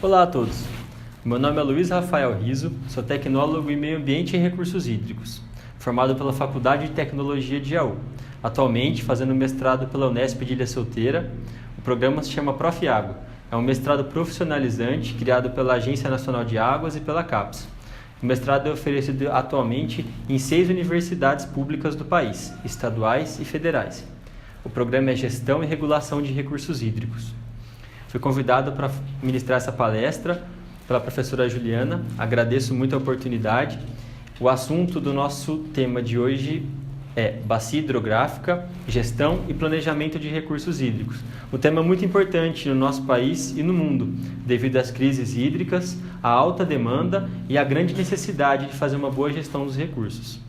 Olá a todos, meu nome é Luiz Rafael Riso, sou tecnólogo em Meio Ambiente e Recursos Hídricos, formado pela Faculdade de Tecnologia de Jaú, atualmente fazendo mestrado pela Unesp de Ilha Solteira. O programa se chama Prof. Água, é um mestrado profissionalizante criado pela Agência Nacional de Águas e pela CAPES. O mestrado é oferecido atualmente em 6 universidades públicas do país, estaduais e federais. O programa é Gestão e Regulação de Recursos Hídricos. Fui convidado para ministrar essa palestra pela professora Juliana, agradeço muito a oportunidade. O assunto do nosso tema de hoje é Bacia Hidrográfica, Gestão e Planejamento de Recursos Hídricos. Um tema muito importante no nosso país e no mundo, devido às crises hídricas, à alta demanda e à grande necessidade de fazer uma boa gestão dos recursos.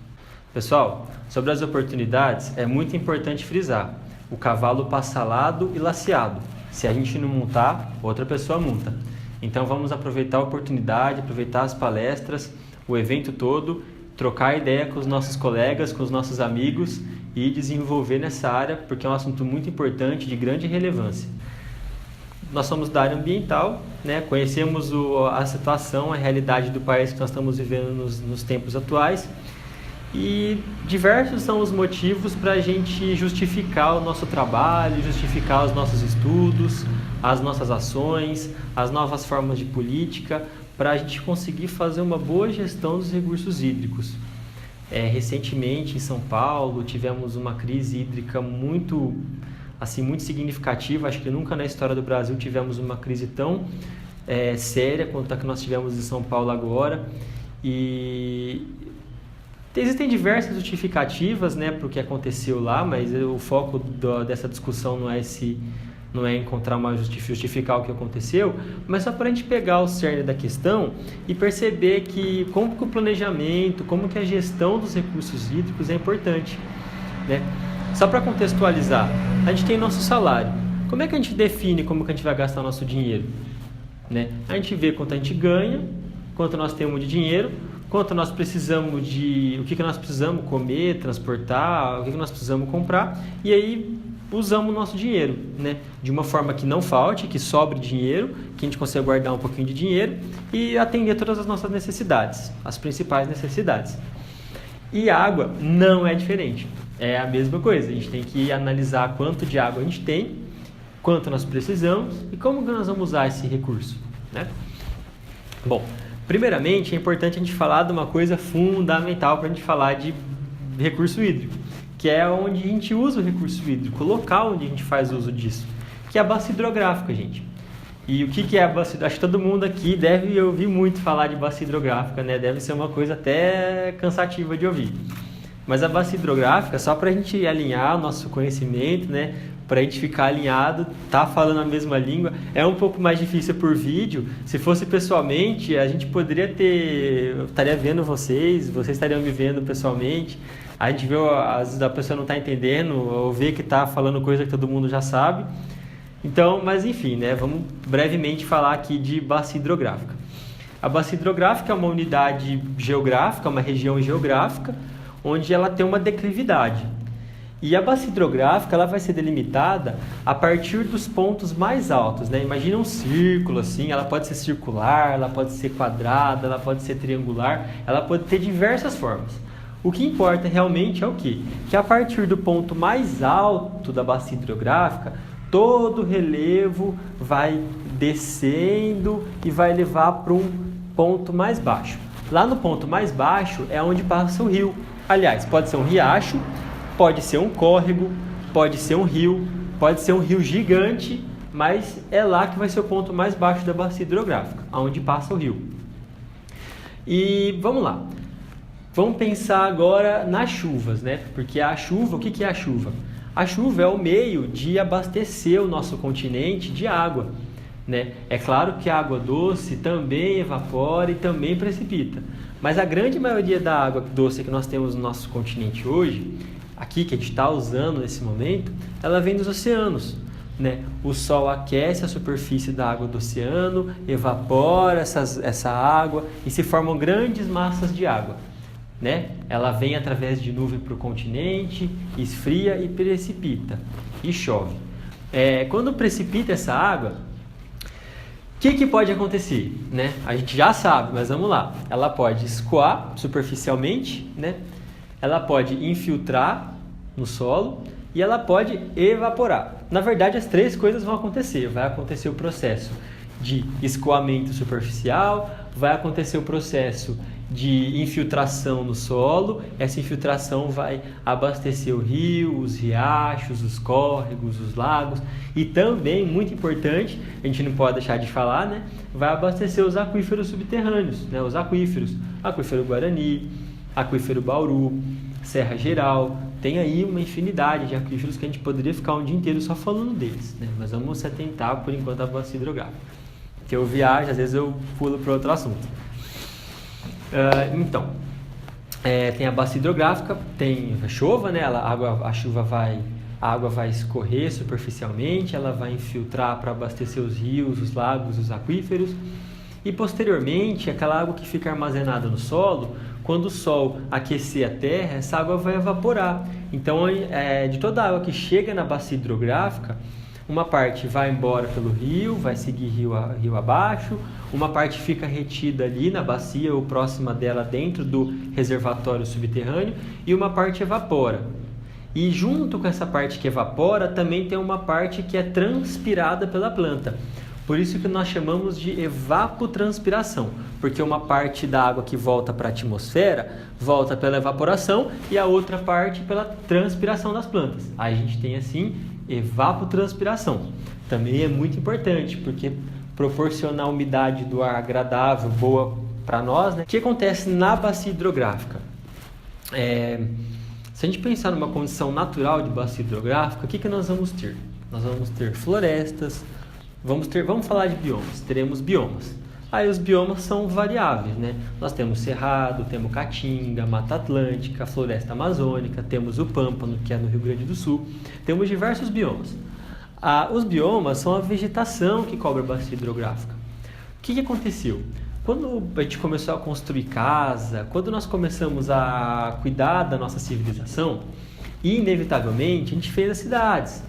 Pessoal, sobre as oportunidades, é muito importante frisar: o cavalo passa lado e laceado. Se a gente não montar, outra pessoa monta. Então vamos aproveitar a oportunidade, aproveitar as palestras, o evento todo, trocar ideia com os nossos colegas, com os nossos amigos e desenvolver nessa área, porque é um assunto muito importante, de grande relevância. Nós somos da área ambiental, né? Conhecemos a situação, a realidade do país que nós estamos vivendo nos tempos atuais. E diversos são os motivos para a gente justificar o nosso trabalho, justificar os nossos estudos, as nossas ações, as novas formas de política, para a gente conseguir fazer uma boa gestão dos recursos hídricos. Recentemente, em São Paulo, tivemos uma crise hídrica muito significativa. Acho que nunca na história do Brasil tivemos uma crise tão séria quanto a que nós tivemos em São Paulo agora. E existem diversas justificativas, né, para o que aconteceu lá, mas o foco dessa discussão não é encontrar justificar o que aconteceu, mas só para a gente pegar o cerne da questão e perceber como que o planejamento, como que a gestão dos recursos hídricos é importante, né? Só para contextualizar, a gente tem nosso salário. Como é que a gente define como que a gente vai gastar o nosso dinheiro, né? A gente vê quanto a gente ganha, quanto nós temos de dinheiro, quanto nós precisamos o que nós precisamos comer, transportar, o que nós precisamos comprar, e aí usamos o nosso dinheiro, né? De uma forma que não falte, que sobre dinheiro, que a gente consiga guardar um pouquinho de dinheiro e atender todas as nossas necessidades, as principais necessidades. E a água não é diferente, é a mesma coisa. A gente tem que analisar quanto de água a gente tem, quanto nós precisamos e como que nós vamos usar esse recurso, né? Bom, primeiramente, é importante a gente falar de uma coisa fundamental para a gente falar de recurso hídrico, que é onde a gente usa o recurso hídrico, o local onde a gente faz uso disso, que é a bacia hidrográfica, gente. E o que é a bacia? Acho que todo mundo aqui deve ouvir muito falar de bacia hidrográfica, né? Deve ser uma coisa até cansativa de ouvir. Mas a bacia hidrográfica, só para a gente alinhar o nosso conhecimento, né? Para a gente ficar alinhado, tá falando a mesma língua, é um pouco mais difícil por vídeo. Se fosse pessoalmente, a gente eu estaria vendo vocês estariam me vendo pessoalmente. A gente vê, às vezes a pessoa não está entendendo, ou vê que está falando coisa que todo mundo já sabe. Então, mas enfim, né? Vamos brevemente falar aqui de bacia hidrográfica. A bacia hidrográfica é uma unidade geográfica, uma região geográfica, onde ela tem uma declividade. E a bacia hidrográfica ela vai ser delimitada a partir dos pontos mais altos, né? Imagina um círculo assim, ela pode ser circular, ela pode ser quadrada, ela pode ser triangular, ela pode ter diversas formas. O que importa realmente é o quê? Que a partir do ponto mais alto da bacia hidrográfica, todo o relevo vai descendo e vai levar para um ponto mais baixo. Lá no ponto mais baixo é onde passa o rio. Aliás, pode ser um riacho, pode ser um córrego, pode ser um rio gigante, mas é lá que vai ser o ponto mais baixo da bacia hidrográfica, onde passa o rio. E vamos lá. Vamos pensar agora nas chuvas, né? Porque a chuva, o que é a chuva? A chuva é o meio de abastecer o nosso continente de água, né? É claro que a água doce também evapora e também precipita, mas a grande maioria da água doce que nós temos no nosso continente hoje, aqui que a gente está usando nesse momento, ela vem dos oceanos, né? O sol aquece a superfície da água do oceano, evapora essa água e se formam grandes massas de água, né? Ela vem através de nuvem para o continente, esfria e precipita, e chove. Quando precipita essa água, Que pode acontecer, né? A gente já sabe, mas vamos lá. Ela pode escoar superficialmente, né? Ela pode infiltrar no solo e ela pode evaporar. Na verdade, as três coisas vão acontecer. Vai acontecer o processo de escoamento superficial, vai acontecer o processo de infiltração no solo. Essa infiltração vai abastecer o rio, os riachos, os córregos, os lagos e também, muito importante, a gente não pode deixar de falar, né? Vai abastecer os aquíferos subterrâneos, né? Os aquíferos, aquífero Guarani, aquífero Bauru, Serra Geral. Tem aí uma infinidade de aquíferos que a gente poderia ficar um dia inteiro só falando deles, né? Mas vamos se atentar por enquanto à bacia hidrográfica, que eu viajo, às vezes eu pulo para outro assunto. Tem a bacia hidrográfica, tem a chuva, né? A água vai escorrer superficialmente, ela vai infiltrar para abastecer os rios, os lagos, os aquíferos. E posteriormente, aquela água que fica armazenada no solo, quando o sol aquecer a terra, essa água vai evaporar. Então, de toda a água que chega na bacia hidrográfica, uma parte vai embora pelo rio, vai seguir rio abaixo, uma parte fica retida ali na bacia ou próxima dela dentro do reservatório subterrâneo e uma parte evapora. E junto com essa parte que evapora, também tem uma parte que é transpirada pela planta. Por isso que nós chamamos de evapotranspiração, porque uma parte da água que volta para a atmosfera volta pela evaporação e a outra parte pela transpiração das plantas. Aí a gente tem assim evapotranspiração. Também é muito importante, porque proporciona a umidade do ar agradável, boa para nós, né? O que acontece na bacia hidrográfica? Se a gente pensar numa condição natural de bacia hidrográfica, o que nós vamos ter? Nós vamos ter florestas, vamos falar de biomas, teremos biomas. Aí os biomas são variáveis, né? Nós temos cerrado, temos caatinga, mata atlântica, floresta amazônica, temos o pâmpano, que é no Rio Grande do Sul, temos diversos biomas. Os biomas são a vegetação que cobre a bacia hidrográfica. O que aconteceu? Quando a gente começou a construir casa, quando nós começamos a cuidar da nossa civilização, inevitavelmente a gente fez as cidades.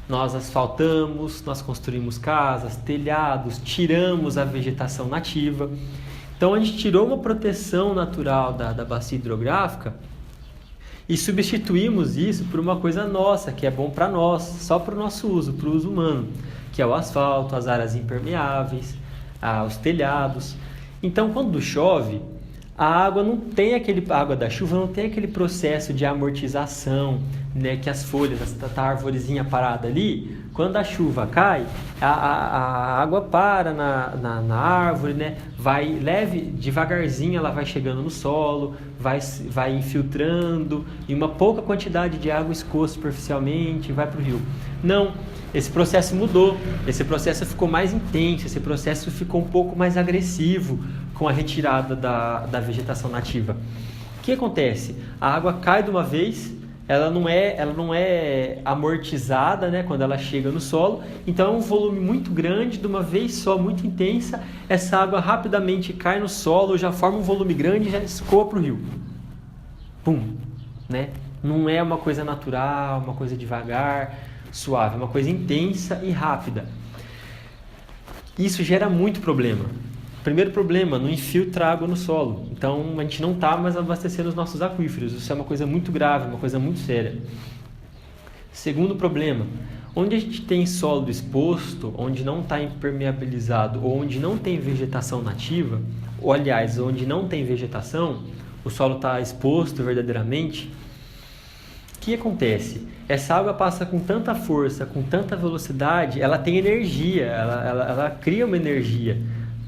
Nós asfaltamos, nós construímos casas, telhados, tiramos a vegetação nativa. Então a gente tirou uma proteção natural da bacia hidrográfica e substituímos isso por uma coisa nossa, que é bom para nós, só para o nosso uso, para o uso humano, que é o asfalto, as áreas impermeáveis, os telhados. Então quando chove, a água água da chuva não tem aquele processo de amortização, né, que as folhas, a arvorezinha parada ali, quando a chuva cai, a água para na árvore, né, vai devagarzinho, ela vai chegando no solo, vai infiltrando, e uma pouca quantidade de água escoa superficialmente, vai para o rio. Não, esse processo mudou, esse processo ficou mais intenso, esse processo ficou um pouco mais agressivo com a retirada da vegetação nativa. O que acontece? A água cai de uma vez, ela não é amortizada, né, quando ela chega no solo, então é um volume muito grande, de uma vez só, muito intensa, essa água rapidamente cai no solo, já forma um volume grande e já escoa para o rio. Pum! Né? Não é uma coisa natural, uma coisa devagar, suave, é uma coisa intensa e rápida. Isso gera muito problema. Primeiro problema, não infiltra água no solo. Então, a gente não está mais abastecendo os nossos aquíferos. Isso é uma coisa muito grave, uma coisa muito séria. Segundo problema, onde a gente tem solo exposto, onde não está impermeabilizado ou onde não tem vegetação nativa, ou aliás, onde não tem vegetação, o solo está exposto verdadeiramente, o que acontece? Essa água passa com tanta força, com tanta velocidade, ela tem energia, ela cria uma energia.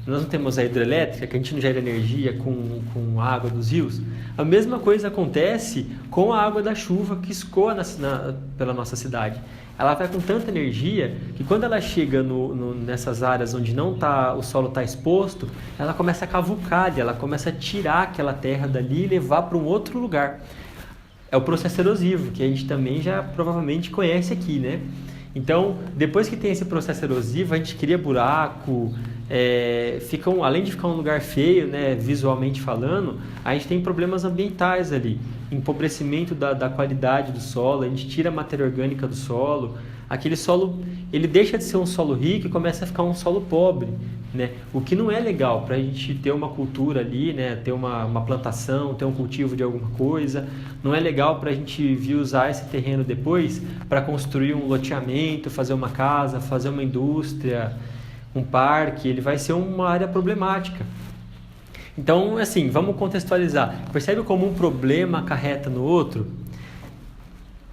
Nós não temos a hidrelétrica, que a gente não gera energia com a água dos rios. A mesma coisa acontece com a água da chuva que escoa pela nossa cidade. Ela vai com tanta energia que quando ela chega nessas áreas onde o solo está exposto, ela começa a cavucar, ela começa a tirar aquela terra dali e levar para um outro lugar. É o processo erosivo, que a gente também já provavelmente conhece aqui, né? Então, depois que tem esse processo erosivo, a gente cria buraco, além de ficar um lugar feio, né, visualmente falando, a gente tem problemas ambientais ali, empobrecimento da qualidade do solo, a gente tira a matéria orgânica do solo, aquele solo ele deixa de ser um solo rico e começa a ficar um solo pobre, né? O que não é legal para a gente ter uma cultura ali, né? Ter uma plantação, ter um cultivo de alguma coisa. Não é legal para a gente vir usar esse terreno depois para construir um loteamento, fazer uma casa, fazer uma indústria, um parque. Ele vai ser uma área problemática. Então, assim, vamos contextualizar. Percebe como um problema acarreta no outro?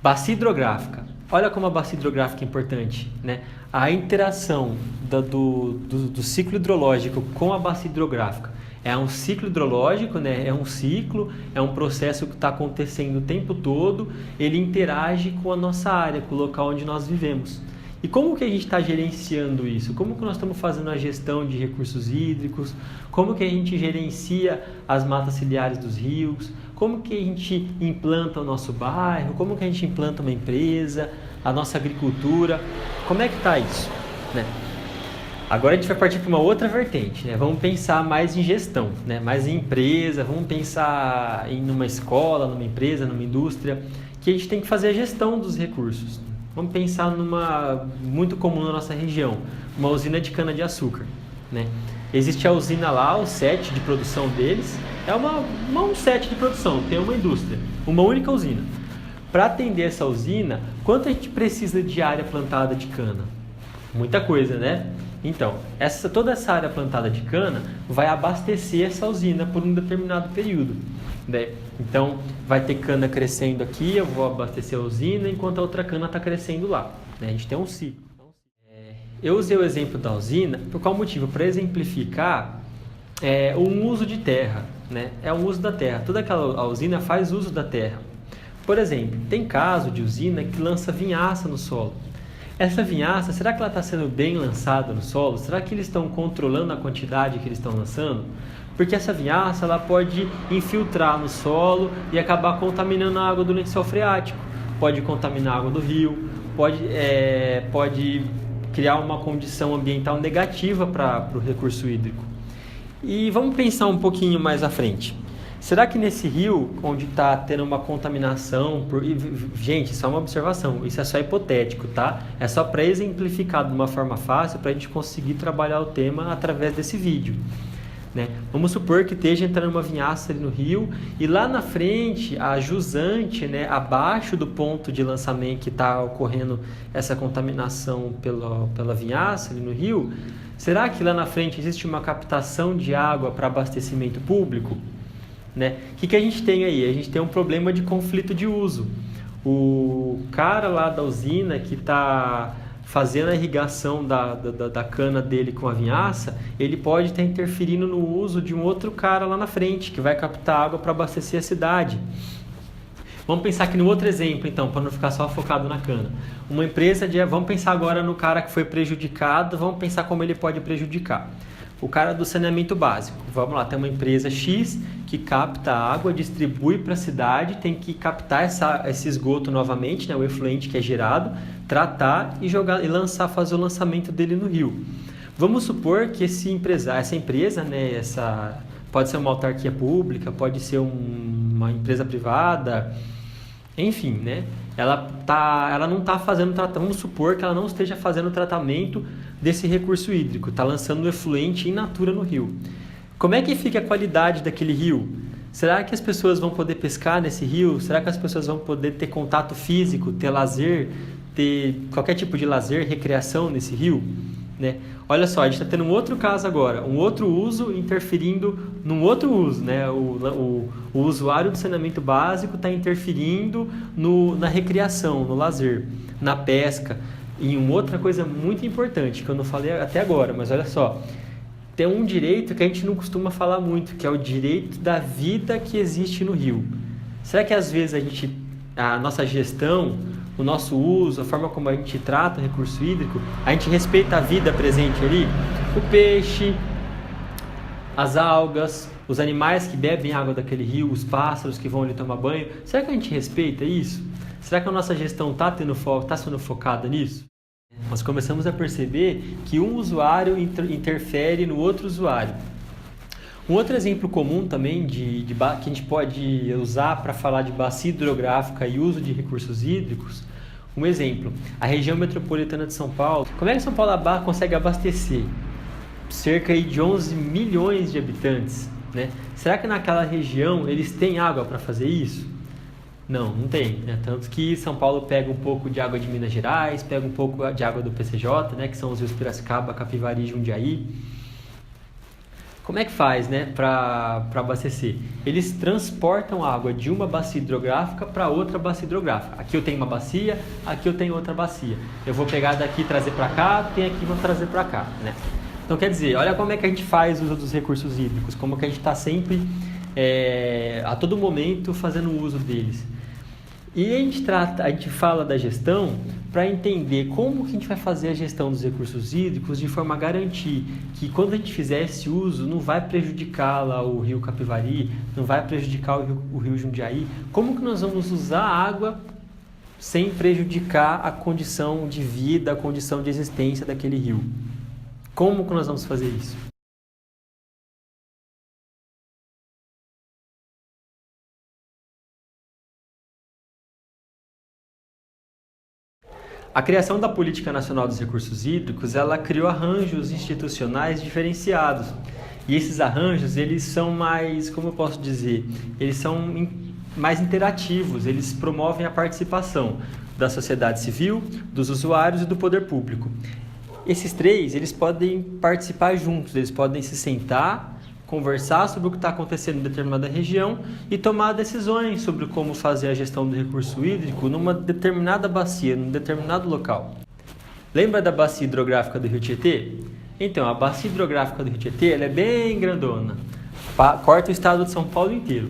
Bacia hidrográfica. Olha como a bacia hidrográfica é importante, né? A interação do ciclo hidrológico com a bacia hidrográfica. É um ciclo hidrológico, né? É um ciclo, é um processo que está acontecendo o tempo todo. Ele interage com a nossa área, com o local onde nós vivemos. E como que a gente está gerenciando isso? Como que nós estamos fazendo a gestão de recursos hídricos? Como que a gente gerencia as matas ciliares dos rios? Como que a gente implanta o nosso bairro? Como que a gente implanta uma empresa? A nossa agricultura? Como é que está isso, né? Agora a gente vai partir para uma outra vertente, né? Vamos pensar mais em gestão, né? Mais em empresa, vamos pensar em uma escola, numa empresa, numa indústria, que a gente tem que fazer a gestão dos recursos. Vamos pensar numa muito comum na nossa região, uma usina de cana-de-açúcar, né? Existe a usina lá, o set de produção deles, é um set de produção, tem uma indústria, uma única usina. Para atender essa usina, quanto a gente precisa de área plantada de cana? Muita coisa, né? Então, toda essa área plantada de cana vai abastecer essa usina por um determinado período, né? Então, vai ter cana crescendo aqui, eu vou abastecer a usina, enquanto a outra cana está crescendo lá, né? A gente tem um ciclo. Eu usei o exemplo da usina, por qual motivo? Para exemplificar um uso de terra, né? É um uso da terra. Toda aquela usina faz uso da terra. Por exemplo, tem caso de usina que lança vinhaça no solo. Essa vinhaça, será que ela está sendo bem lançada no solo? Será que eles estão controlando a quantidade que eles estão lançando? Porque essa vinhaça ela pode infiltrar no solo e acabar contaminando a água do lençol freático. Pode contaminar a água do rio, pode criar uma condição ambiental negativa para o recurso hídrico. E vamos pensar um pouquinho mais à frente. Será que nesse rio, onde está tendo uma contaminação... Gente, isso é uma observação, isso é só hipotético, tá? É só para exemplificar de uma forma fácil, para a gente conseguir trabalhar o tema através desse vídeo, né? Vamos supor que esteja entrando uma vinhaça ali no rio e lá na frente, a jusante, né, abaixo do ponto de lançamento que está ocorrendo essa contaminação pela vinhaça ali no rio, será que lá na frente existe uma captação de água para abastecimento público? Né? O que a gente tem aí? A gente tem um problema de conflito de uso. O cara lá da usina que está fazendo a irrigação da cana dele com a vinhaça, ele pode estar interferindo no uso de um outro cara lá na frente, que vai captar água para abastecer a cidade. Vamos pensar aqui no outro exemplo, então, para não ficar só focado na cana. Uma empresa vamos pensar agora no cara que foi prejudicado, vamos pensar como ele pode prejudicar. O cara do saneamento básico. Vamos lá, tem uma empresa X que capta água, distribui para a cidade, tem que captar esse esgoto novamente, né, o efluente que é gerado, tratar e jogar e fazer o lançamento dele no rio. Vamos supor que essa empresa, né, pode ser uma autarquia pública, pode ser uma empresa privada, enfim, né? Ela não está fazendo tratamento. Vamos supor que ela não esteja fazendo tratamento desse recurso hídrico, está lançando efluente in natura no rio. Como é que fica a qualidade daquele rio? Será que as pessoas vão poder pescar nesse rio? Será que as pessoas vão poder ter contato físico, ter lazer, ter qualquer tipo de lazer, recreação nesse rio? Né? Olha só, a gente está tendo um outro caso agora, um outro uso interferindo num outro uso, né? O usuário do saneamento básico está interferindo na recreação, no lazer, na pesca. E uma outra coisa muito importante, que eu não falei até agora, mas olha só, tem um direito que a gente não costuma falar muito, que é o direito da vida que existe no rio. Será que às vezes a nossa gestão, o nosso uso, a forma como a gente trata o recurso hídrico, a gente respeita a vida presente ali? O peixe, as algas, os animais que bebem água daquele rio, os pássaros que vão ali tomar banho. Será que a gente respeita isso? Será que a nossa gestão está sendo focada nisso? Nós começamos a perceber que um usuário interfere no outro usuário. Um outro exemplo comum também que a gente pode usar para falar de bacia hidrográfica e uso de recursos hídricos, um exemplo, a região metropolitana de São Paulo. Como é que São Paulo consegue abastecer? cerca aí de 11 milhões de habitantes, né? Será que naquela região eles têm água para fazer isso? Não, não tem, né? Tanto que São Paulo pega um pouco de água de Minas Gerais, pega um pouco de água do PCJ, né? Que são os rios Piracicaba, Capivari e Jundiaí. Como é que faz, né, para abastecer? Eles transportam água de uma bacia hidrográfica para outra bacia hidrográfica. Aqui eu tenho uma bacia, aqui eu tenho outra bacia. Eu vou pegar daqui e trazer para cá, tem aqui e vou trazer para cá, né? Então, quer dizer, olha como é que a gente faz uso dos recursos hídricos, como que a gente está sempre, a todo momento, fazendo uso deles. E a gente fala da gestão para entender como que a gente vai fazer a gestão dos recursos hídricos de forma a garantir que quando a gente fizer esse uso não vai prejudicar lá o rio Capivari, não vai prejudicar o rio Jundiaí. Como que nós vamos usar a água sem prejudicar a condição de vida, a condição de existência daquele rio? Como que nós vamos fazer isso? A criação da Política Nacional dos Recursos Hídricos, ela criou arranjos institucionais diferenciados. E esses arranjos, eles são mais, como eu posso dizer, eles são mais interativos, eles promovem a participação da sociedade civil, dos usuários e do poder público. Esses três, eles podem participar juntos, eles podem se sentar, conversar sobre o que está acontecendo em determinada região e tomar decisões sobre como fazer a gestão do recurso hídrico numa determinada bacia, num determinado local. Lembra da bacia hidrográfica do Rio Tietê? Então, a bacia hidrográfica do Rio Tietê ela é bem grandona, corta o estado de São Paulo inteiro.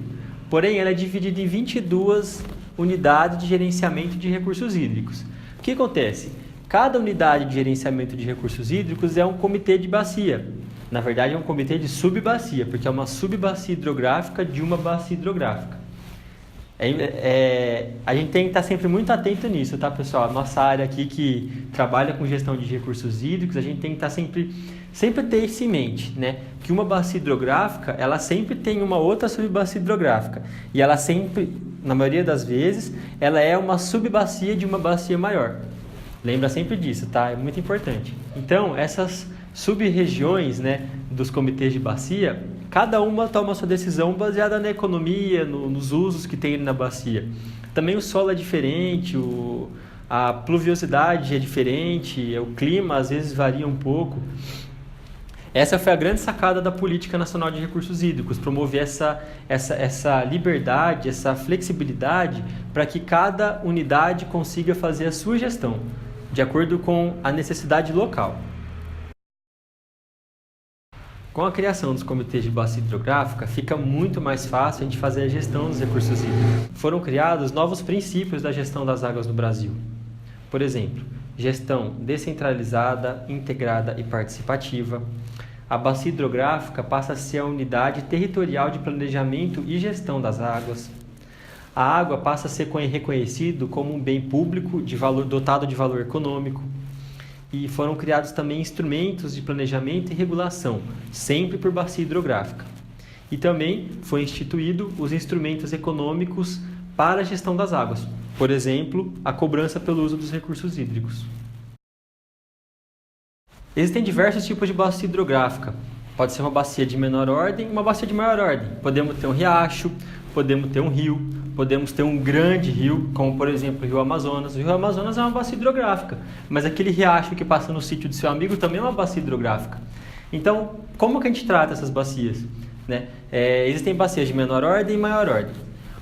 Porém, ela é dividida em 22 unidades de gerenciamento de recursos hídricos. O que acontece? Cada unidade de gerenciamento de recursos hídricos é um comitê de bacia. Na verdade, é um comitê de subbacia, porque é uma subbacia hidrográfica de uma bacia hidrográfica. A gente tem que estar sempre muito atento nisso, tá, pessoal? A nossa área aqui que trabalha com gestão de recursos hídricos, a gente tem que estar sempre ter isso em mente, né? Que uma bacia hidrográfica, ela sempre tem uma outra subbacia hidrográfica. E ela sempre, na maioria das vezes, ela é uma subbacia de uma bacia maior. Lembra sempre disso, tá? É muito importante. Então, essas sub-regiões, né, dos comitês de bacia, cada uma toma a sua decisão baseada na economia, nos usos que tem na bacia. Também o solo é diferente, a pluviosidade é diferente, o clima às vezes varia um pouco. Essa foi a grande sacada da Política Nacional de Recursos Hídricos, promover essa liberdade, essa flexibilidade para que cada unidade consiga fazer a sua gestão, de acordo com a necessidade local. Com a criação dos comitês de bacia hidrográfica, fica muito mais fácil a gente fazer a gestão dos recursos hídricos. Foram criados novos princípios da gestão das águas no Brasil. Por exemplo, gestão descentralizada, integrada e participativa. A bacia hidrográfica passa a ser a unidade territorial de planejamento e gestão das águas. A água passa a ser reconhecido como um bem público dotado de valor econômico. E foram criados também instrumentos de planejamento e regulação, sempre por bacia hidrográfica. E também foi instituído os instrumentos econômicos para a gestão das águas, por exemplo, a cobrança pelo uso dos recursos hídricos. Existem diversos tipos de bacia hidrográfica. Pode ser uma bacia de menor ordem e uma bacia de maior ordem. Podemos ter um riacho, podemos ter um rio, podemos ter um grande rio, como por exemplo o Rio Amazonas. O Rio Amazonas é uma bacia hidrográfica, mas aquele riacho que passa no sítio do seu amigo também é uma bacia hidrográfica. Então, como que a gente trata essas bacias? Né? Existem bacias de menor ordem e maior ordem.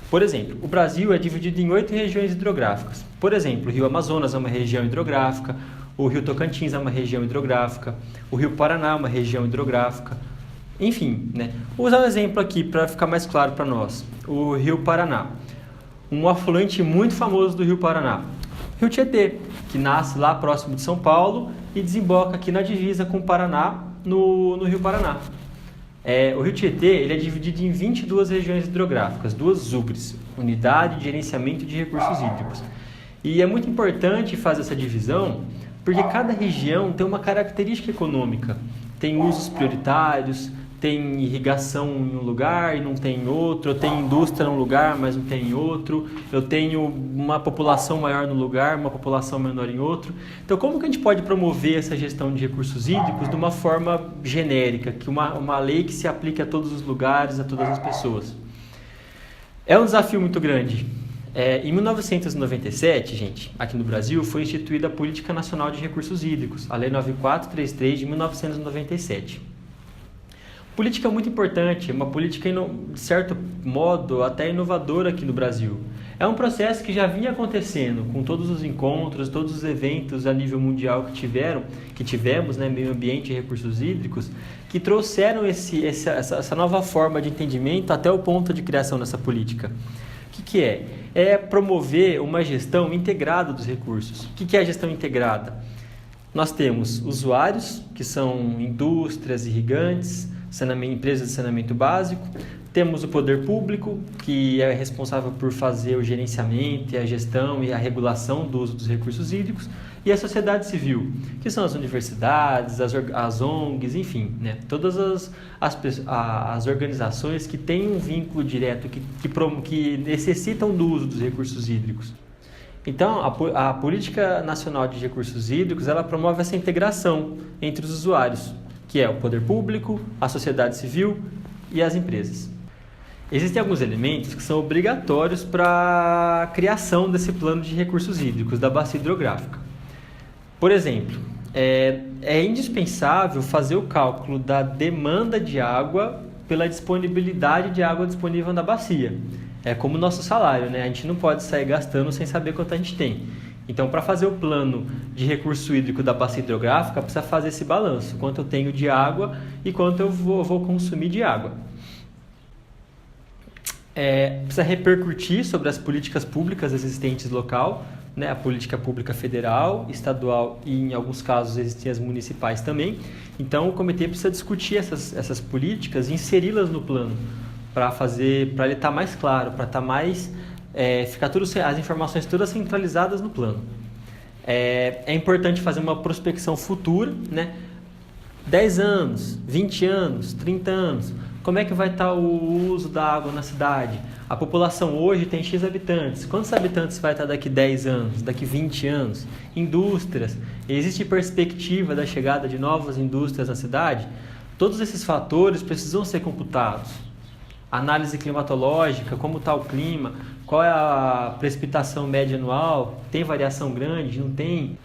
Por exemplo, o Brasil é dividido em 8 regiões hidrográficas. Por exemplo, o Rio Amazonas é uma região hidrográfica, o Rio Tocantins é uma região hidrográfica, o Rio Paraná é uma região hidrográfica. Enfim, né? Vou usar um exemplo aqui para ficar mais claro para nós. O Rio Paraná, um afluente muito famoso do Rio Paraná. Rio Tietê, que nasce lá próximo de São Paulo e desemboca aqui na divisa com o Paraná, no Rio Paraná. O Rio Tietê ele é dividido em 22 regiões hidrográficas, 2 UBRs, Unidade de Gerenciamento de Recursos Hídricos. E é muito importante fazer essa divisão, porque cada região tem uma característica econômica, tem usos prioritários, tem irrigação em um lugar e não tem em outro, eu tenho indústria num lugar, mas não tem em outro, eu tenho uma população maior num lugar, uma população menor em outro. Então, como que a gente pode promover essa gestão de recursos hídricos de uma forma genérica, que uma lei que se aplique a todos os lugares, a todas as pessoas? É um desafio muito grande. Em 1997, gente, aqui no Brasil, foi instituída a Política Nacional de Recursos Hídricos, a Lei 9433 de 1997. Política muito importante, é uma política, de certo modo, até inovadora aqui no Brasil. É um processo que já vinha acontecendo com todos os encontros, todos os eventos a nível mundial que tivemos, né, meio ambiente e recursos hídricos, que trouxeram essa nova forma de entendimento até o ponto de criação dessa política. O que é? É promover uma gestão integrada dos recursos. O que é a gestão integrada? Nós temos usuários, que são indústrias irrigantes, empresas de saneamento básico, temos o poder público, que é responsável por fazer o gerenciamento e a gestão e a regulação do uso dos recursos hídricos, e a sociedade civil, que são as universidades, as ONGs, enfim, né? Todas as organizações que têm um vínculo direto, que necessitam do uso dos recursos hídricos. Então, a Política Nacional de Recursos Hídricos, ela promove essa integração entre os usuários, que é o poder público, a sociedade civil e as empresas. Existem alguns elementos que são obrigatórios para a criação desse plano de recursos hídricos da bacia hidrográfica. Por exemplo, é indispensável fazer o cálculo da demanda de água pela disponibilidade de água disponível na bacia. É como o nosso salário, né? A gente não pode sair gastando sem saber quanto a gente tem. Então, para fazer o plano de recurso hídrico da bacia hidrográfica, precisa fazer esse balanço, quanto eu tenho de água e quanto eu vou consumir de água. Precisa repercutir sobre as políticas públicas existentes local, né? A política pública federal, estadual e, em alguns casos, existem as municipais também. Então, o comitê precisa discutir essas políticas e inseri-las no plano para ele estar mais claro, para estar mais... ficar as informações todas centralizadas no plano. É importante fazer uma prospecção futura, né? 10 anos, 20 anos, 30 anos, como é que vai estar o uso da água na cidade? A população hoje tem X habitantes, quantos habitantes vai estar daqui 10 anos, daqui 20 anos? Indústrias, existe perspectiva da chegada de novas indústrias na cidade? Todos esses fatores precisam ser computados. Análise climatológica, como está o clima, qual é a precipitação média anual, tem variação grande, não tem?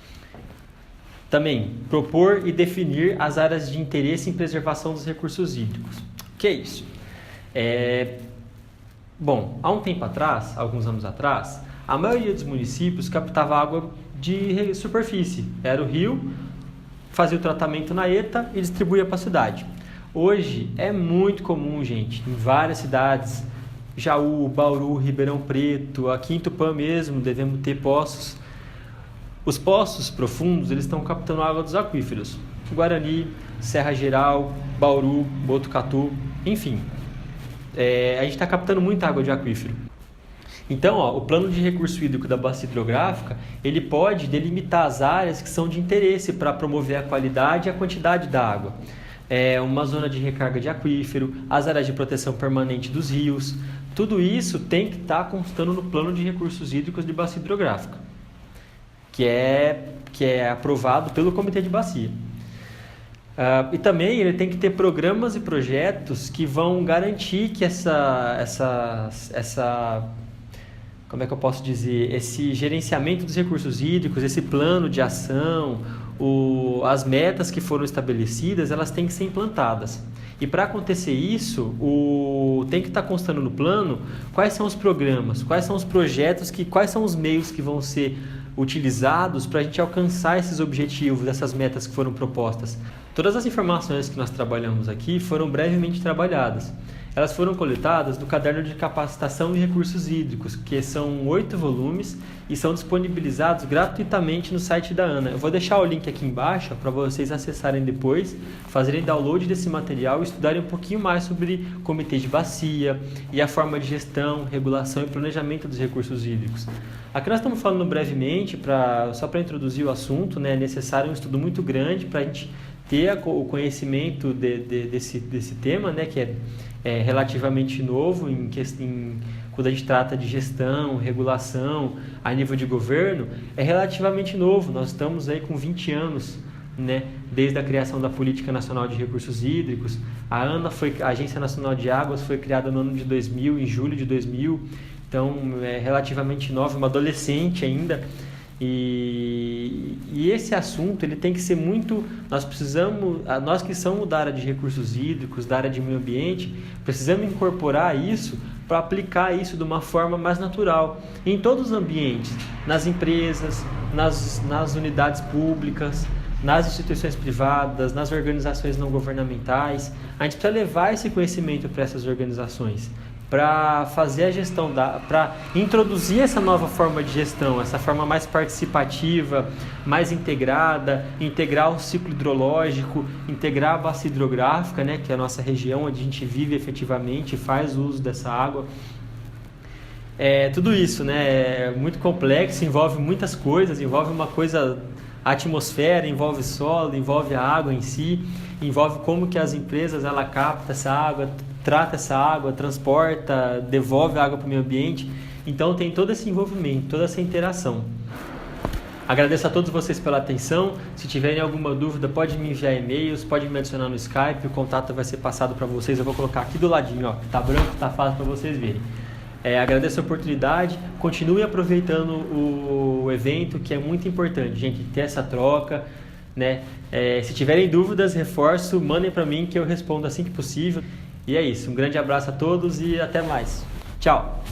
Também, propor e definir as áreas de interesse em preservação dos recursos hídricos. O que é isso? Bom, há um tempo atrás, alguns anos atrás, a maioria dos municípios captava água de superfície. Era o rio, fazia o tratamento na ETA e distribuía para a cidade. Hoje é muito comum, gente, em várias cidades, Jaú, Bauru, Ribeirão Preto, aqui em Tupã mesmo, devemos ter poços. Os poços profundos, eles estão captando água dos aquíferos. Guarani, Serra Geral, Bauru, Botucatu, enfim. A gente está captando muita água de aquífero. Então, o plano de recurso hídrico da bacia hidrográfica, ele pode delimitar as áreas que são de interesse para promover a qualidade e a quantidade da água. Uma zona de recarga de aquífero, as áreas de proteção permanente dos rios, tudo isso tem que estar constando no plano de recursos hídricos de bacia hidrográfica, que é aprovado pelo Comitê de Bacia. E também ele tem que ter programas e projetos que vão garantir que como é que eu posso dizer, esse gerenciamento dos recursos hídricos, esse plano de ação, as metas que foram estabelecidas, elas têm que ser implantadas. E para acontecer isso, tem que estar constando no plano quais são os programas, quais são os projetos, quais são os meios que vão ser utilizados para a gente alcançar esses objetivos, essas metas que foram propostas. Todas as informações que nós trabalhamos aqui foram brevemente trabalhadas. Elas foram coletadas do Caderno de Capacitação de Recursos Hídricos, que são 8 volumes e são disponibilizados gratuitamente no site da ANA. Eu vou deixar o link aqui embaixo para vocês acessarem depois, fazerem download desse material e estudarem um pouquinho mais sobre comitê de bacia e a forma de gestão, regulação e planejamento dos recursos hídricos. Aqui nós estamos falando brevemente, só para introduzir o assunto, né? É necessário um estudo muito grande para a gente ter o conhecimento desse tema, né, que é relativamente novo quando a gente trata de gestão, regulação, a nível de governo, é relativamente novo. Nós estamos aí com 20 anos, né, desde a criação da Política Nacional de Recursos Hídricos. A Agência Nacional de Águas foi criada no ano de 2000, em julho de 2000, então é relativamente nova, uma adolescente ainda. E esse assunto ele tem que ser muito, nós que somos da área de recursos hídricos, da área de meio ambiente, precisamos incorporar isso para aplicar isso de uma forma mais natural em todos os ambientes, nas empresas, nas unidades públicas, nas instituições privadas, nas organizações não governamentais. A gente precisa levar esse conhecimento para essas organizações, para fazer a gestão, para introduzir essa nova forma de gestão, essa forma mais participativa, mais integrada, integrar o ciclo hidrológico, integrar a bacia hidrográfica, né, que é a nossa região onde a gente vive efetivamente e faz uso dessa água. Tudo isso, né, é muito complexo, envolve muitas coisas, envolve uma coisa, a atmosfera, envolve solo, envolve a água em si, envolve como que as empresas ela capta essa água, trata essa água, transporta, devolve a água para o meio ambiente. Então tem todo esse envolvimento, toda essa interação. Agradeço a todos vocês pela atenção. Se tiverem alguma dúvida, pode me enviar e-mails, pode me adicionar no Skype, o contato vai ser passado para vocês. Eu vou colocar aqui do ladinho, ó, tá branco, tá fácil para vocês verem. Agradeço a oportunidade, continue aproveitando o evento, que é muito importante, gente, ter essa troca, né? Se tiverem dúvidas, reforço, mandem para mim que eu respondo assim que possível. E é isso, um grande abraço a todos e até mais. Tchau!